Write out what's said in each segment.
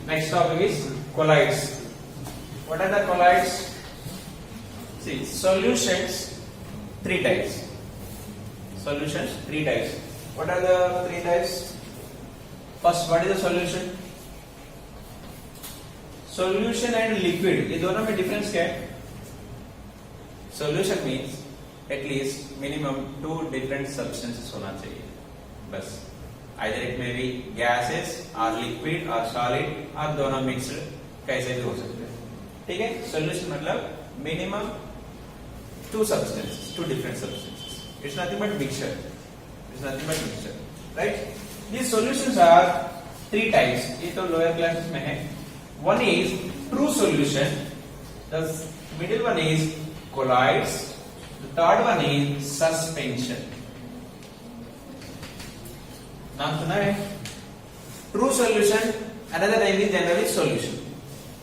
Next topic is colloids. What are the colloids? See, solutions, three types. Solutions, three types. What are the three types? First, what is the solution? Solution and liquid, ये दोनों में difference क्या है? Solution means at least minimum two different substances होना चाहिए, बस. Either it may be gases or liquid or solid or दोनों mixed, कैसे भी हो सकते हैं. ठीक है? Solution मतलब minimum two substances, two different substances. It's nothing but mixture. It's nothing but mixture, right? These solutions are three types. ये तो lower classes में है. One is true solution. The middle one is colloids. The third one is suspension. नाम सुना है? True solution. Another name is generally solution.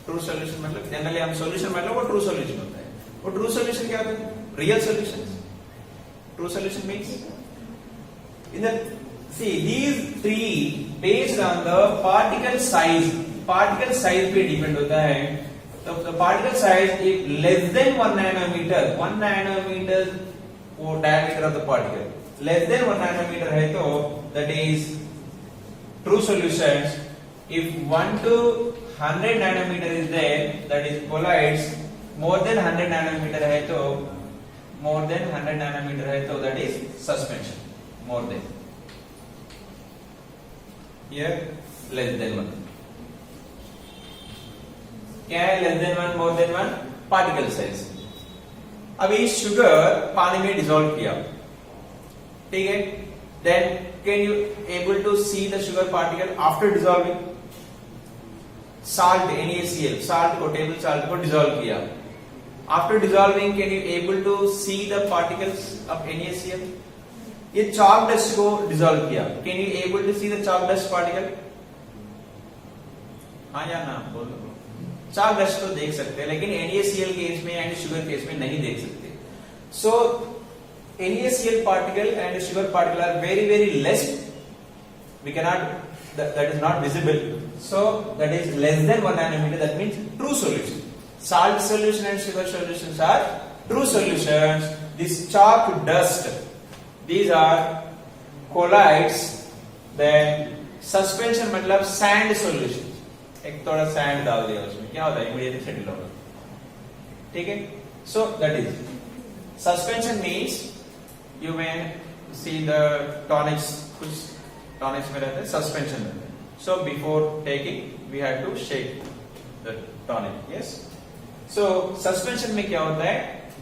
True solution मतलब generally हम solution मतलब वो true solution होता है. वो true solution क्या होता है? Real solution. True solution means in the see these three based on the particle size. Particle size पे depend होता है. तो the particle size if less than 1 nanometer, 1 nanometer वो diameter of the particle less than 1 nanometer है तो that is true solutions. If 1 to 100 nanometer is there, that is colloids. More than 100 nanometer है तो more than 100 nanometer है तो that is suspension. More than. Here less than 1. क्या है less than 1, more than 1? Particle size. अभी sugar पानी में dissolve किया, ठीक है? Then can you able to see the sugar particle after dissolving? Salt NaCl, salt को table salt को डिसॉल्व किया. After dissolving, can you able to see the particles of NaCl? ये chalk dust को dissolve किया. Can you able to see the chalk dust particle? हाँ या ना बोलो. chalk dust तो देख सकते हैं, लेकिन NaCl केस में एंड शुगर केस में नहीं देख सकते. So NaCl particle and sugar particle are very very less. We cannot that is not visible. So that is less than 1 nanometer. That means true solution. Salt solution and sugar solutions are true solutions. This chalk dust, these are colloids. Then suspension मतलब sand solution. एक थोड़ा sand डाल दिया उसमें, क्या होता है? Immediately settle होगा. ठीक है? So that is suspension means you may see the tonics, कुछ टॉनिक्स में रहते हैं, सस्पेंशन रहते हैं. So before taking we have to shake the tonic. Yes. So suspension में क्या होता है?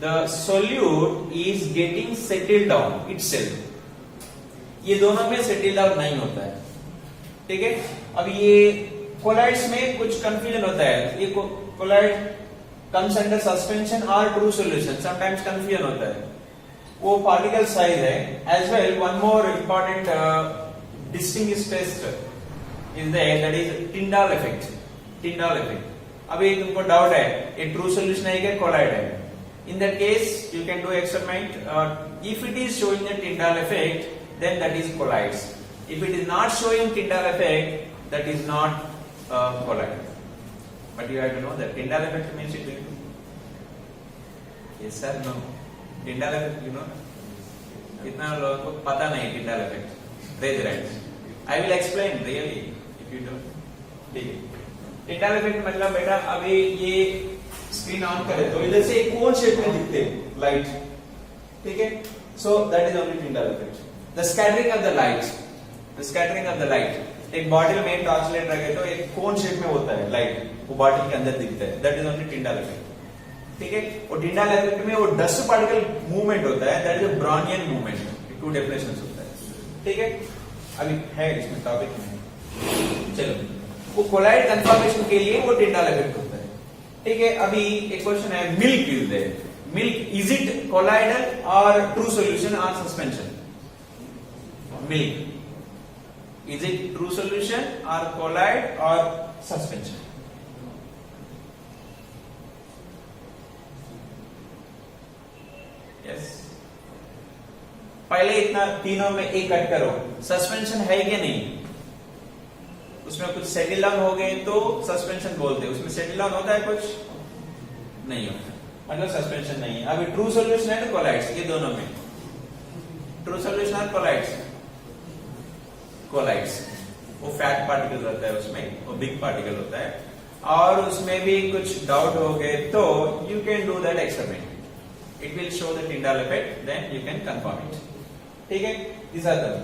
The solute is getting settled down itself. ये दोनों में सेटल डाउन नहीं होता है. ठीक है? अब ये कोलाइड्स में कुछ कंफ्यूजन होता है. ये कोलाइड कम्स अंडर सस्पेंशन और ट्रू सॉल्यूशन, समटाइम्स कंफ्यूजन होता है. वो पार्टिकल साइज है. As well one more important distinguish test is there, that is Tyndall effect. Tyndall effect. अभी तुमको डाउट है ये ट्रू सॉल्यूशन है क्या कोलाइड है? In that case you can do experiment. If it is showing the Tyndall effect then that is colloids. If it is not showing Tyndall effect that is not colloid. But you have to know that Tyndall effect means it will. Yes sir, no. Tyndall effect, you know. कितना लोगों को पता नहीं Tyndall effect. Raise your hands. I will explain really if you don't. ठीक है. Tyndall effect मतलब बेटा अभी ये स्क्रीन ऑन करे तो इधर से एक कोन शेप में दिखते हैं लाइट. ठीक है? So that is only Tyndall effect. The scattering of the light. The scattering of the light. एक बॉटल में टॉर्च लाइट रखे तो एक कोन शेप में होता है लाइट, वो बॉटल के अंदर दिखता है. That is only Tyndall effect. ठीक है? और टिंडाल इफेक्ट में वो डस्ट पार्टिकल मूवमेंट होता है, that is a Brownian movement. To definitions होता है. ठीक है? अभी है इसमें टॉपिक में. चलो, वो कोलाइड कंफर्मेशन के लिए वो टिंडाल इफेक्ट होता है. ठीक है? अभी एक क्वेश्चन है, milk is there. Milk is it colloidal और ट्रू सॉल्यूशन और suspension? Milk is it true solution or colloid or suspension? Yes. पहले इतना तीनों में एक कट करो. सस्पेंशन है कि नहीं? उसमें कुछ सेटल डाउन हो गए तो सस्पेंशन बोलते हैं। उसमें सेटल डाउन होता है कुछ नहीं होता, मतलब सस्पेंशन नहीं है। अभी ट्रू सॉल्यूशन है तो कोलाइड्स, ये दोनों में ट्रू सॉल्यूशन और कोलाइड्स वो फैट पार्टिकल रहता है, उसमें वो बिग पार्टिकल होता है, और उसमें भी कुछ डाउट हो गए तो you can do that experiment, it will show the Tyndall effect, then you can confirm it. ठीक है, these are them.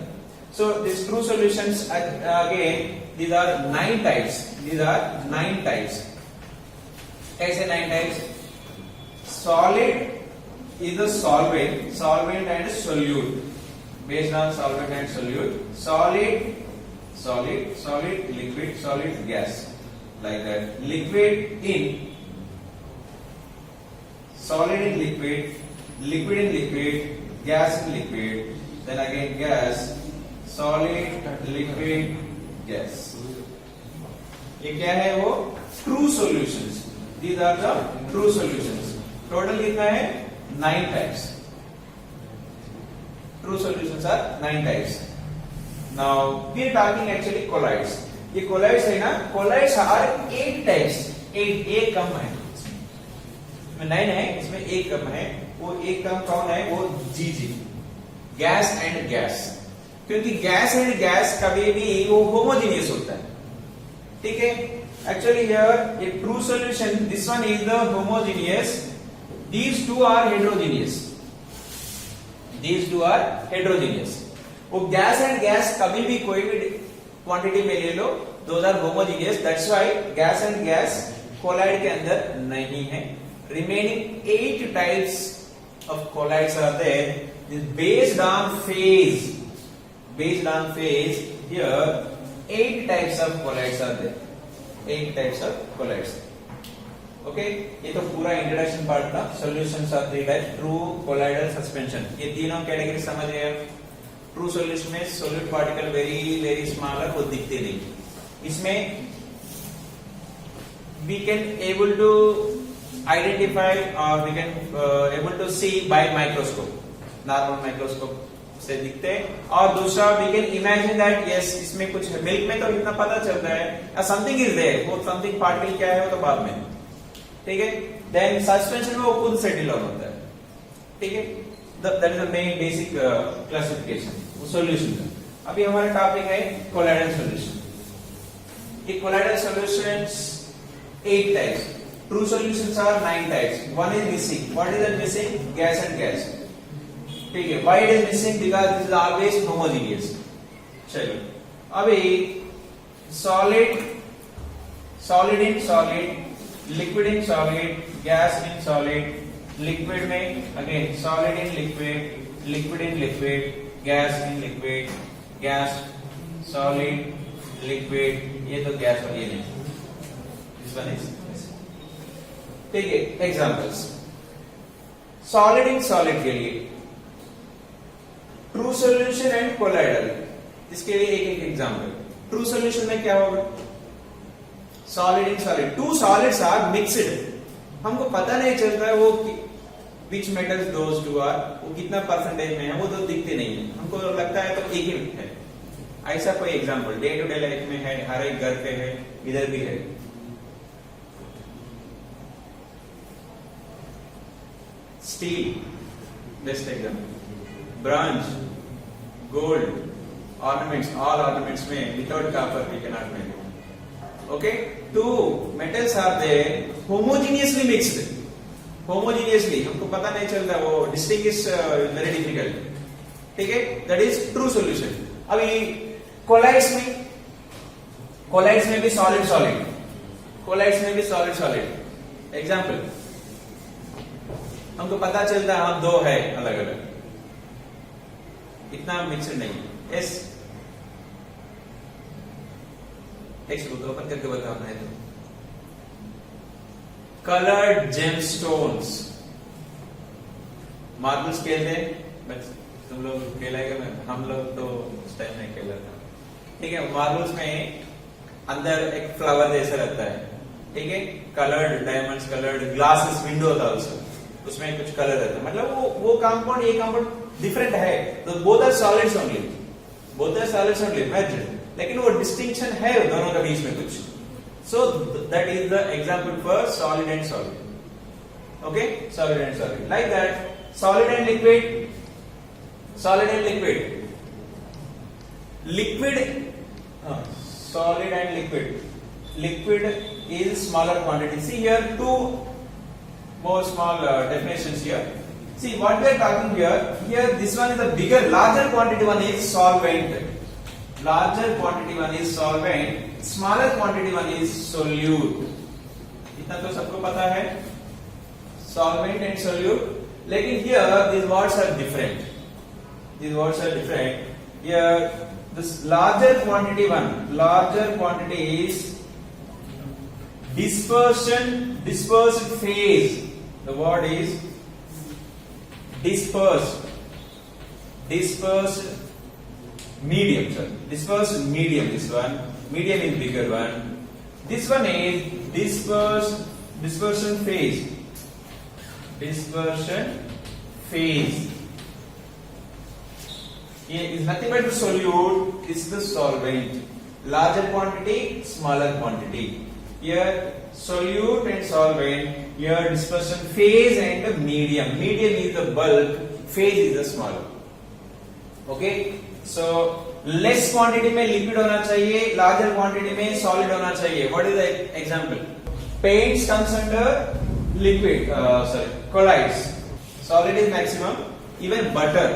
So these true solutions again, these are 9 types. These are 9 types. कैसे 9 types? Solid is the solvent and solute. Based on solvent and solute. Solid, liquid, solid, gas. Like that. Liquid in, solid in liquid, liquid in liquid, gas in liquid. Then again gas, solid, liquid, gas. ये क्या है वो? True solutions. These are the true solutions. Total कितना है? 9 types. True solutions are 9 types. Now we are talking actually colloids. ये colloids है ना? Colloids are 8 types. 8 कम है. इसमें 9 है, इसमें 1 कम है. वो 1 कम कौन है? वो GG. गैस एंड गैस, क्योंकि गैस एंड गैस कभी भी वो होमोजीनियस होता है। ठीक है, actually here a true solution, this one is the homogeneous, these two are heterogeneous, these two are heterogeneous. वो गैस एंड गैस कभी भी कोई भी क्वांटिटी में ले लो, those are homogeneous, that's why gas and gas colloid के अंदर नहीं है। Remaining 8 types of colloids are there. This based on phase, here 8 types of colloids are there. 8 types of colloids. Okay, ये तो पूरा इंट्रोडक्शन पार्ट था। Solutions of three types, true, colloidal, suspension, ये तीनों कैटेगरी समझ गए। ट्रू सॉल्यूशन में solid particle very small है, वो दिखते नहीं। इसमें we can able to identify or we can able to see by microscope, normal microscope से दिखते हैं। और दूसरा we can imagine that yes, इसमें कुछ है, मिल्क में तो इतना पता चलता है something is there, वो something पार्टिकल क्या है वो तो बाद में। ठीक है, देन सस्पेंशन में वो खुद सेटल डाउन होता है। ठीक है, that is the main basic classification solution का। अभी हमारा टॉपिक है कोलाइडल सॉल्यूशन। ये colloidal solutions 8 types. True solutions are 9 types. One is missing. What is that missing? Gas and gas. ठीक है, why it is missing? Because this is always homogeneous. चलिए, अभी solid in solid, liquid in solid, gas in solid, liquid में again solid in liquid, liquid in liquid, gas in liquid, gas, solid, liquid, ये तो gas और ये नहीं। This one is, ठीक है, एग्जांपल्स सॉलिड इन सॉलिड के लिए, ट्रू सॉल्यूशन एंड कोलाइडल, इसके लिए एक एग्जांपल। ट्रू सॉल्यूशन में क्या होगा? Solid in solid, two solids are mixed, हमको पता नहीं चलता है वो which metals those two are, वो कितना परसेंटेज में है वो तो दिखते नहीं है, हमको लगता है तो एक ही है। ऐसा कोई example day to day life में है, हर एक घर पे है, इधर भी है। Steel best example, bronze, gold, ornaments, all ornaments में without copper we can not make. Okay, two metals are there homogeneously mixed, homogeneously हमको पता नहीं चलता, वो डिस्टिंग्विश वेरी डिफिकल्ट। ठीक है, दैट इज ट्रू सॉल्यूशन। अभी कोलाइड्स में भी सॉलिड सॉलिड, कोलाइड्स में भी सॉलिड सॉलिड। एग्जाम्पल, हमको पता चलता है हम दो है अलग अलग, इतना मिक्सड नहीं। एस ओपन करके बताना है। कलर्ड जेमस्टोन्स, मार्बल्स खेलते हैं, तुम लोग खेलेगा, हम लोग तो उस टाइम नहीं खेला था। ठीक है, मार्बल्स में अंदर एक फ्लावर जैसा रहता है। ठीक है, coloured diamonds, coloured glasses, window था उसमें कुछ कलर रहता है, मतलब वो कंपाउंड ये कंपाउंड डिफरेंट है, तो both are solids only, both are solids only, matched. लेकिन वो डिस्टिंक्शन है दोनों के बीच में कुछ. So that is the example for solid and solid. Okay, solid and solid. Like that, solid and liquid. Solid and liquid. Liquid. Solid and liquid. Liquid is smaller quantity. See here two more small definitions here. See what we are talking here. Here this one is a bigger, larger quantity one is solvent. Larger quantity one is solvent. Smaller quantity one is solute. इतना तो सबको पता है. Solvent and solute. लेकिन here these words are different. These words are different. Here this larger quantity one. Larger quantity is dispersion, dispersed phase. The word is dispersed. Dispersed medium, sir. Dispersed medium, this one. Medium is bigger one. This one is dispersion phase. Dispersion phase. Here is nothing but the solute. This is the solvent. Larger quantity, smaller quantity. Here solute and solvent. Here dispersion phase and the medium. Medium is the bulk. Phase is the smaller. Okay. So less quantity में liquid होना चाहिए, larger quantity में solid होना चाहिए. What is the example? Paints comes under liquid. Colloids. Solid is maximum. Even butter.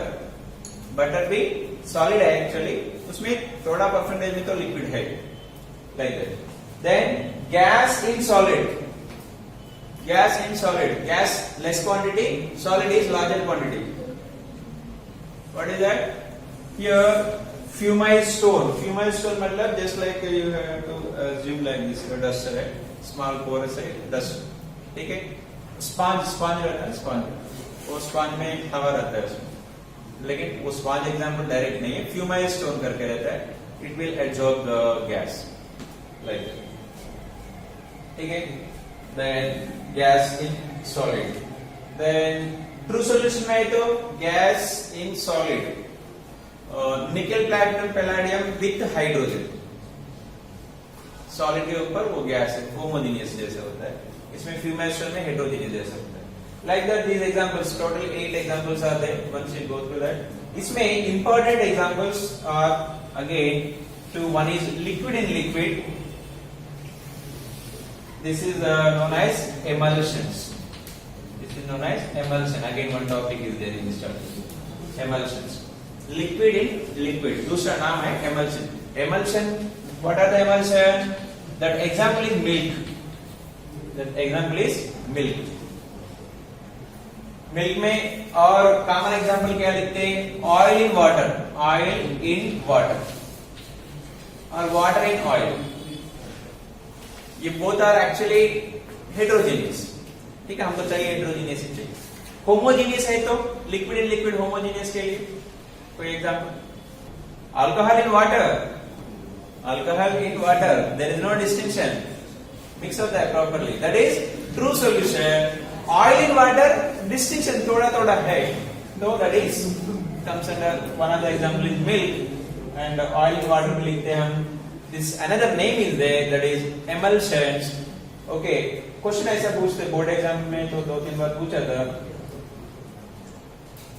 Butter भी solid है actually. उसमें थोड़ा percentage में तो liquid है. Like that. Then gas in solid. Gas in solid. Gas less quantity. Solid is larger quantity. What is that? Here fumile stone. Fumile stone मतलब just like you have to assume like this dust है, small porous है, dust. ठीक है? Sponge रहता है sponge. वो sponge में हवा रहता है उसमें. लेकिन वो sponge example direct नहीं है. Fumile stone करके रहता है. It will absorb the gas like that. ठीक है? Then gas in solid. Then true solution में है तो gas in solid. निकल platinum palladium with hydrogen. Solid के ऊपर वो गैस है, होमोजेनियस जैसे होता है. इसमें फ्यूमेशन में हेटेरोजेनियस जैसा होता है. Like that these examples, total 8 examples are there. Once you go through that, इसमें important examples are again two. One is liquid in liquid. This is known as emulsions. This is known as emulsion. Again one topic is there in this chapter. Emulsions. Liquid in liquid. दूसरा नाम है emulsion. Emulsion. What are the emulsion? That example is milk. That example is milk. Milk में और common example क्या लिखते हैं? Oil in water. Oil in water. और water in oil. ये both are actually heterogeneous. ठीक है, हमको चाहिए heterogeneous ही चाहिए. Homogeneous है तो liquid in liquid homogeneous के लिए कोई example? Alcohol in water. Alcohol in water. There is no distinction. Mix of that properly. That is true solution. Oil in water, distinction थोड़ा है. Though that is comes under one of the example is milk and oil in water में लिखते हैं हम. This another name is there, that is emulsions. Okay. Question ऐसा पूछते board exam में तो 2-3 बार पूछा था.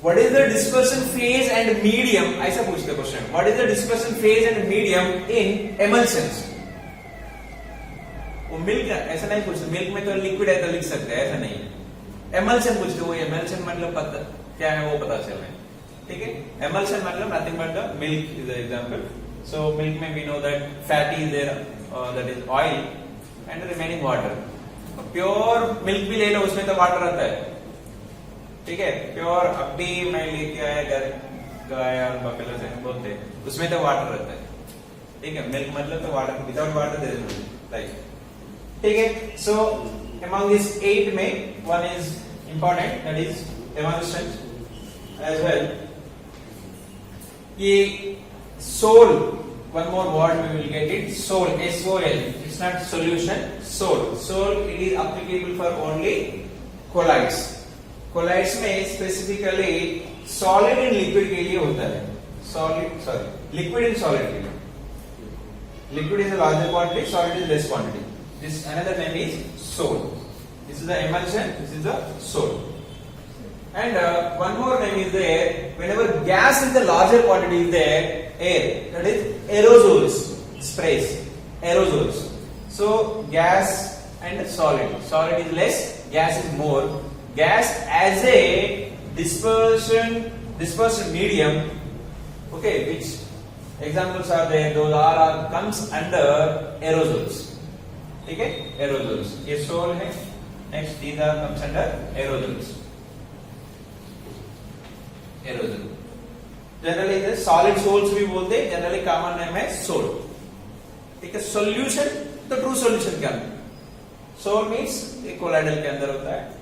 What is the dispersion phase and medium? ऐसा पूछते question. What is the dispersion phase and medium in emulsions? वो मिल्क ऐसा नहीं पूछते. मिल्क में तो लिक्विड है तो लिख सकते हैं, ऐसा नहीं है. emulsion पूछते. वो emulsion मतलब पता क्या है वो पता चल रहा है. ठीक है? emulsion मतलब nothing but the milk is the example. So milk में we know that fatty is there, that is oil and remaining water. Pure milk भी ले लो, उसमें तो वाटर रहता है. ठीक है, प्योर अब भी मैं लेके आया घर, गाय और बफेलो से बोलते हैं, उसमें तो वाटर रहता है. ठीक है, मिल्क मतलब तो water, without water there is no life. ठीक है, सो अमंग दिस 8 में one is important, that is emulsion as well. ये sol, one more word we will get it, sol, SOL. It's not solution, sol. Sol, it is applicable for only colloids. Colloids में specifically solid and liquid के लिए होता है. Solid, sorry, liquid and solid के लिए. Liquid is a larger quantity, solid is less quantity. This another name is soul. This is the emulsion, this is the soul. And one more name is there. Whenever gas in the larger quantity is there, air, that is aerosols, sprays, aerosols. So gas and solid. Solid is less, gas is more. Gas as a dispersion medium. Okay, which examples are there? Those are comes under aerosols. Okay, aerosols. ये soul है. Next, these are comes under aerosols. Aerosol. Generally, the solid sols भी बोलते हैं. Generally, common name है soul. ठीक है. Solution तो true solution के अंदर. Soul means एक colloidal के अंदर होता है.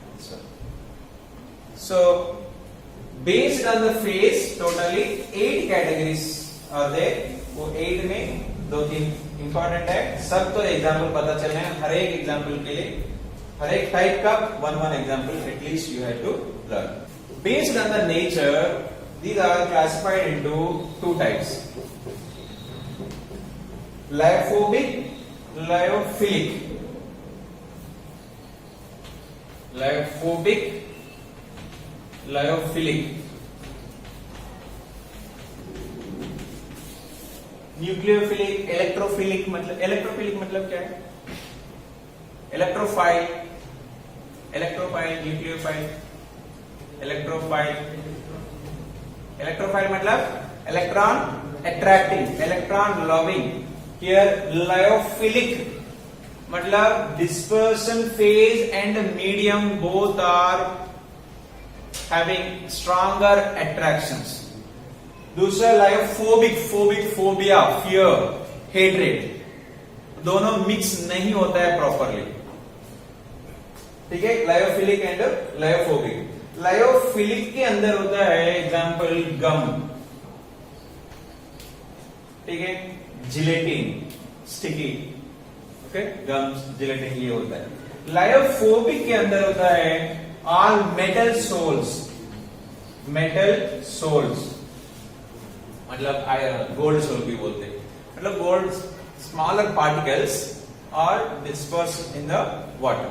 So, based on the phase, totally 8 categories are there. वो 8 में 2-3 important है. सब तो एग्जाम्पल पता चल रहे हैं. हर एक एग्जाम्पल के लिए हर एक टाइप का one example at least you have to learn. Based on the nature, these are classified into 2 types: lyophobic, lyophilic. Lyophobic, lyophilic. Nucleophilic, electrophilic मतलब क्या है? इलेक्ट्रोफाइल, न्यूक्लियोफाइल, इलेक्ट्रोफाइल मतलब electron attracting, electron loving. Here lyophilic मतलब dispersion phase and medium both are having stronger attractions. दूसरा lyophobic, phobia, fear, hatred, दोनों mix नहीं होता है प्रॉपरली. ठीक है. Lyophilic and lyophobic. लायोफिलिक के अंदर होता है एग्जाम्पल गम. ठीक है. Gelatin, sticky. Okay. Gums, gelatin ये होता है. लायोफोबिक के अंदर होता है ऑल मेटल सोल्स. मतलब गोल्ड सोल भी बोलते हैं. मतलब gold smaller particles are disperse in the water.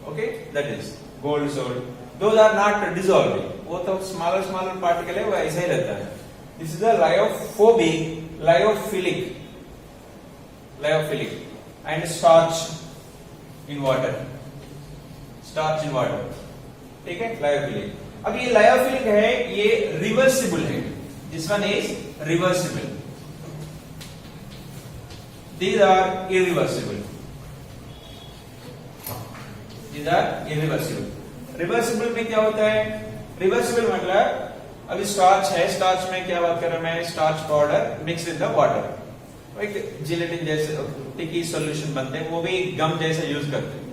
Okay, that is gold sol. Those are not dissolving. वो तो स्मॉलर पार्टिकल है, वो ऐसा ही रहता है. This is the lyophobic, lyophilic and starch in water. ठीक है. लायोफिलिक. अब ये लायोफिलिक है, ये रिवर्सिबल है. This one is reversible. These are irreversible. Reversible में क्या होता है? Reversible मतलब अभी स्टार्च है. स्टार्च में क्या बात कर रहा हूं मैं? Starch powder mix with the water. एक जिलेटिन जैसे टिकी सॉल्यूशन बनते हैं, वो भी गम जैसे यूज करते हैं.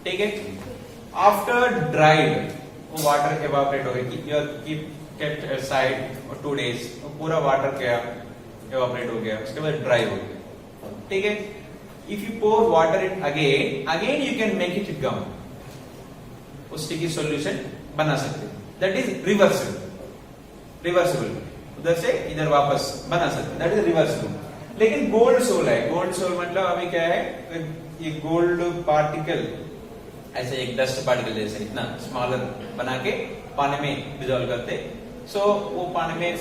ठीक है. आफ्टर ड्राइड वो वाटर एवापोरेट हो गया. kept aside for 2 days, पूरा वाटर क्या evaporate हो गया. उसके बाद ड्राई हो गया. ठीक है. If you pour water it again you can make it gum. उस sticky solution बना सकते. That is reversible. उधर से इधर वापस बना सकते. That is reversible. लेकिन गोल्ड सोल है. गोल्ड सोल मतलब अभी क्या है? ये गोल्ड पार्टिकल ऐसे एक डस्ट पार्टिकल जैसे इतना स्मॉलर बना के पानी में डिजोल्व करते. So वो पानी में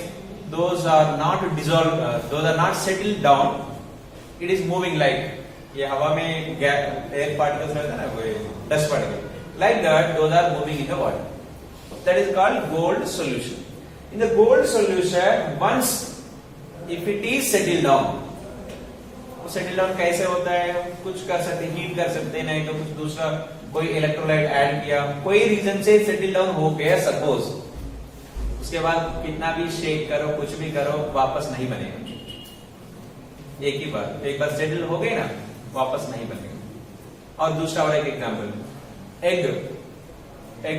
those are not dissolved, those are not settled down. It is moving like ये हवा में एयर पार्टिकल्स रहता है ना, वो dust particle. Like that, those are moving in the water. That is called gold solution. In the gold solution, once if it is settled down, वो settle down कैसे होता है? कुछ कर सकते, हीट कर सकते, नहीं तो कुछ दूसरा कोई इलेक्ट्रोलाइट ऐड किया, कोई रीजन से सेटल डाउन हो गया सपोज. उसके बाद कितना भी शेक करो, कुछ भी करो, वापस नहीं बनेगा. एक बार सेटल हो गए ना, वापस नहीं बनेगा. और दूसरा और एक एग्जांपल, एग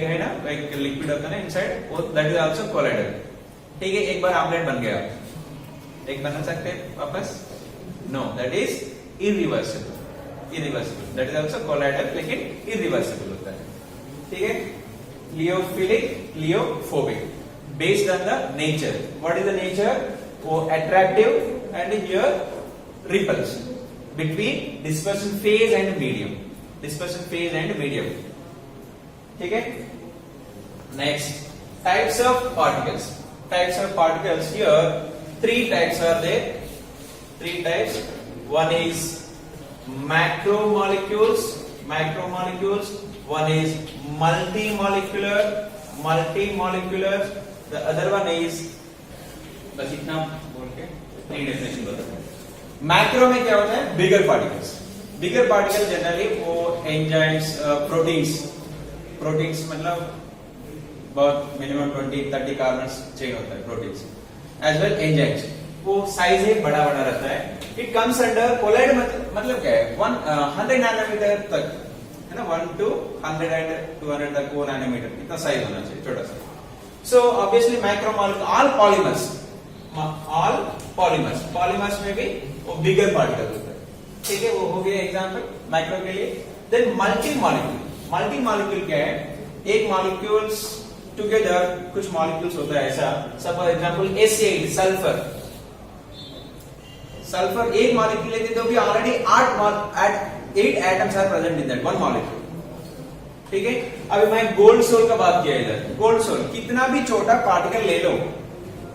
है ना, एक लिक्विड होता है ना इनसाइड, वो दैट इज आल्सो कोलाइडल. ठीक है. एक बार ऑमलेट बन गया, एक बना सकते वापस? No, that is irreversible. That is also colloidal, लेकिन इरिवर्सिबल होता है. ठीक है. लियोफिलिक, लियोफोबिक, based on the nature. What is the nature? वो attractive and here repulsion between dispersion phase and medium. Dispersion phase and medium. ठीक है? Next, types of particles. Types of particles here, 3 types are there. 3 types. One is macromolecules. Macromolecules. One is multimolecular. Multimolecular. The other one is, बस इतना बोल के 3 definition बता दें. Macro में क्या होता है? Bigger particles. Bigger particle generally वो एंजाइम्स, प्रोटीन्स मतलब बहुत मिनिमम 20-30 कार्बन चेन होता है प्रोटीन्स, एज वेल एंजाइम्स. वो साइज है बड़ा बड़ा रहता है. It comes under colloid. मतलब क्या है? 100 नैनोमीटर तक है ना, 1 to 100 and 200 तक वो नैनोमीटर इतना साइज होना चाहिए, छोटा सा. So obviously macromolecule all polymers में भी वो बिगर पार्टिकल होता है. ठीक है, वो हो गया एग्जांपल मैक्रो के लिए. देन मल्टी मॉलिक्यूल क्या है? एक मॉलिक्यूल्स टुगेदर, कुछ मॉलिक्यूल्स होता है ऐसा. सपोज एग्जांपल एसिड, सल्फर एक मॉलिक्यूल लेते तो भी already 8 atoms are present in that one molecule. ठीक है. अभी मैं गोल्ड सोल का बात किया इधर. गोल्ड सोल कितना भी छोटा पार्टिकल ले लो,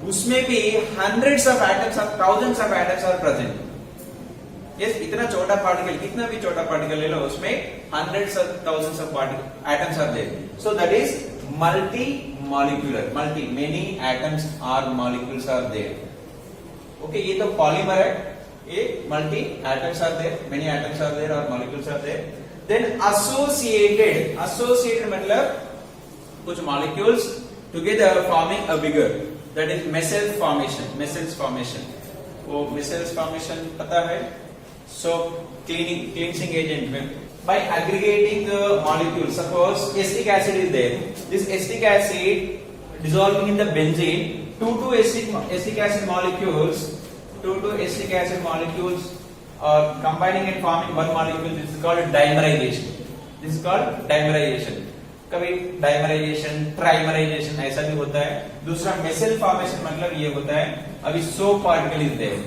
उसमें भी hundreds of atoms or thousands of atoms are present. Yes, इतना छोटा पार्टिकल, कितना भी छोटा पार्टिकल ले लो, उसमें hundreds of thousands of atoms are there. So that is multi-molecular. Many atoms or molecules are there. Okay, ये तो पॉलीमर है. ये multi atoms are there, many atoms are there or molecules are there. Then associated मतलब कुछ molecules together forming a bigger. That is Messels formation. वो Messels formation पता है? So cleansing agent में by aggregating the molecules. Suppose acetic acid is there. This acetic acid dissolving in the benzene. Two acetic acid molecules are combining and forming one molecule. This is called dimerization. कभी dimerisation, trimerisation ऐसा भी होता है. दूसरा मेसेल formation मतलब ये होता है, अभी soap particle is there.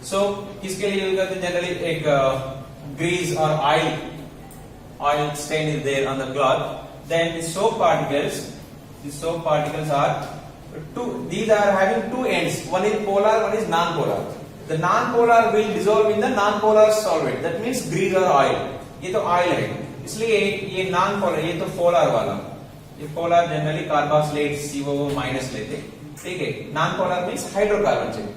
Soap किसके लिए यूज करते हैं? जनरली एक ग्रीस और oil stain is there on the cloth. Then the soap particles are these are having 2 ends. One is polar, one is non-polar. The non-polar will dissolve in the non-polar solvent. That means grease or oil. ये तो oil है, इसलिए ये non polar, ये तो polar वाला. ये polar generally carboxylate CO minus लेते. ठीक है. Non polar means hydrocarbon chain.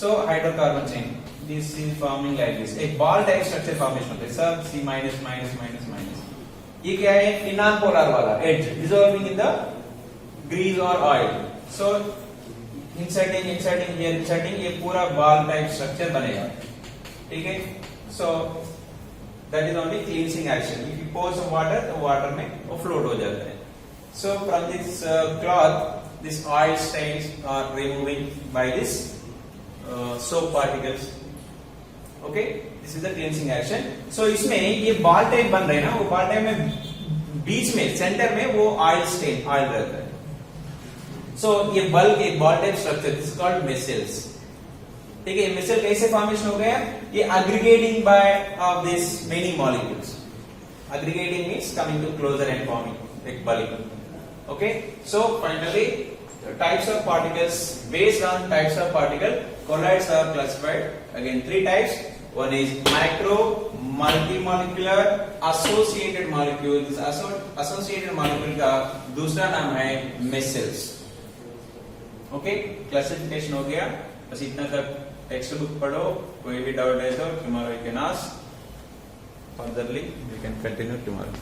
So hydrocarbon chain this is forming like this. एक बॉल टाइप स्ट्रक्चर फॉर्मेशन होता है. सब C minus minus minus minus. ये क्या है? ये नॉन पोलर वाला as dissolving in the grease और ऑयल. सो इंसर्टिंग ये पूरा बॉल टाइप स्ट्रक्चर बनेगा. ठीक है. सो that is only cleansing action. If you pour some water, तो water में वो float हो जाता है. So from this cloth, this oil stains are removing by this soap particles. Okay, this is the cleansing action. So इसमें ये ball type बन रहे हैं ना, वो ball type में बीच में सेंटर में वो ऑयल रहता है. So ये बल्क एक ball type structure, this is called micelles. ठीक है. मिसेल कैसे फॉर्मेशन हो गया? ये aggregating by of this many molecules. Aggregating means coming to closer and forming एक bulk. Okay. So finally, types of particles. Based on types of particle, colloids are classified again 3 types. One is macro, multimolecular, associated molecules. Associated molecule का दूसरा नाम है micelles. Okay. Classification हो गया. बस इतना तक. टेक्स्ट बुक पढ़ो. कोई भी डाउट है तो tomorrow you can ask. Furtherly we can continue tomorrow.